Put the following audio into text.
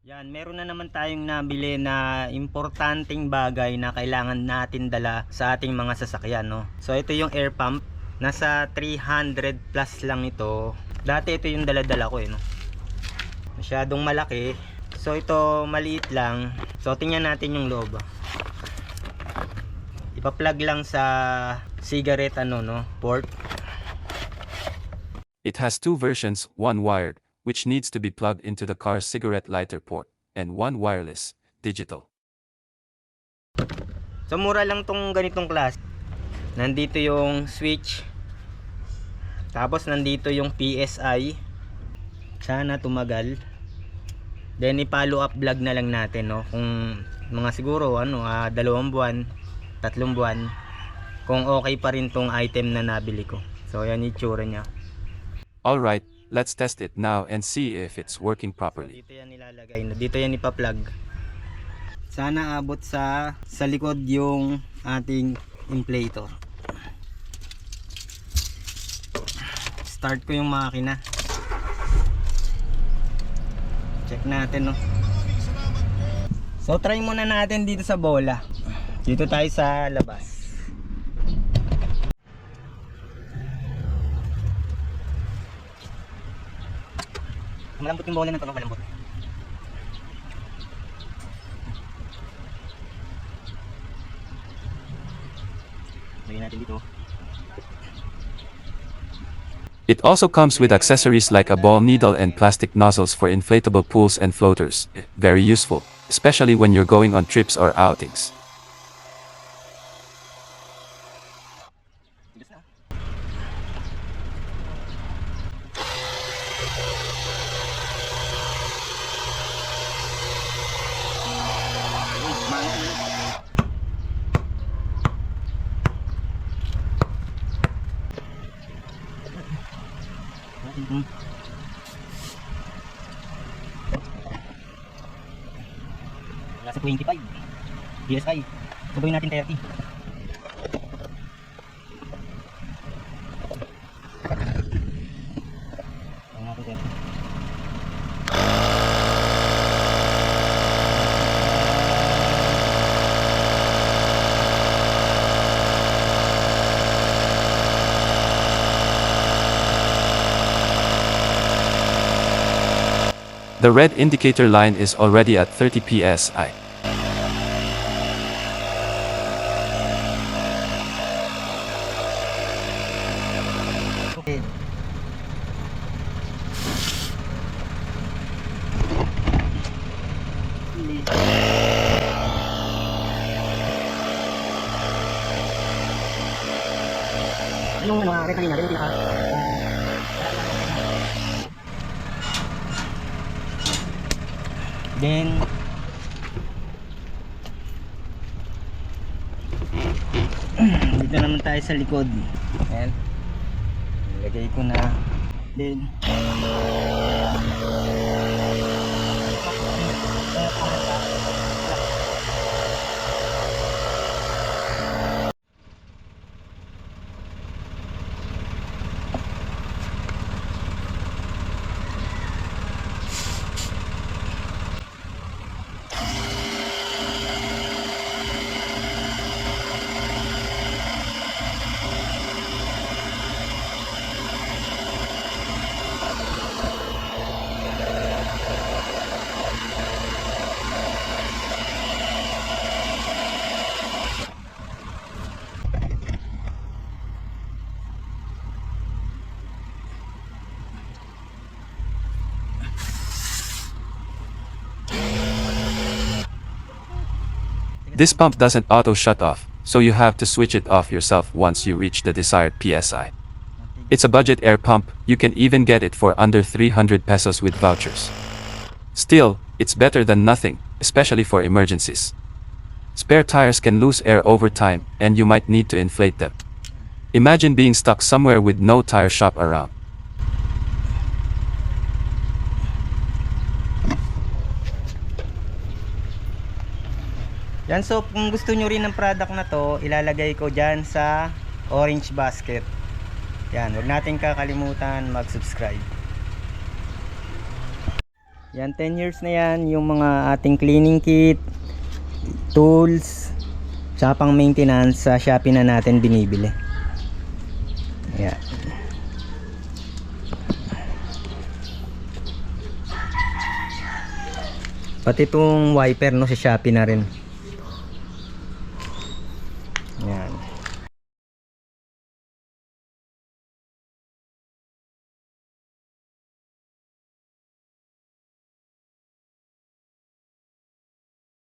Yan, meron na naman tayong nabili na importanteng bagay na kailangan natin dala sa ating mga sasakyan, no? So ito yung air pump, nasa 300 plus lang ito. Dati ito yung dala-dala ko no. Masyadong malaki. So ito maliit lang. So tingnan natin yung loob. Ipa-plug lang sa cigarette port. It has two versions, one wired, which needs to be plugged into the car's cigarette lighter port, and one wireless, digital. So mura lang tong ganitong klase. Nandito yung switch. Tapos nandito yung PSI. Sana tumagal. Then i-follow up vlog na lang natin, no. Kung mga siguro 2 buwan, 3 buwan, kung okay pa rin tong item na nabili ko. So yan yung itsura niya. Alright, let's test it now and see if it's working properly. Dito yan nilalagay, dito yan ipa-plug. Sana abot sa likod yung ating inflator. Start ko yung makina. Check natin, no. So try muna natin dito sa bola. Dito tayo sa labas. Malambot yung bola na ito, no? Malambot. Lagyan natin dito. It also comes with accessories like a ball needle and plastic nozzles for inflatable pools and floaters. Very useful, especially when you're going on trips or outings. Nasa 25 PSI. Sabayin natin 30. Sabayin natin 30. The red indicator line is already at 30 psi. Okay. Anong kanina? Ganun pinaka then dito naman tayo sa likod. Ayan, ilagay ko na. Then This pump doesn't auto shut off, so you have to switch it off yourself once you reach the desired PSI. It's a budget air pump, you can even get it for under 300 pesos with vouchers. Still, it's better than nothing, especially for emergencies. Spare tires can lose air over time, and you might need to inflate them. Imagine being stuck somewhere with no tire shop around. yan, so kung gusto nyo rin ng product na to, ilalagay ko dyan sa orange basket. Yan, huwag natin kakalimutan mag-subscribe. Yan, 10 years na yan. Yung mga ating cleaning kit, tools, tsaka pang maintenance sa Shopee na natin binibili. Yan. Pati itong wiper no, sa Shopee na rin.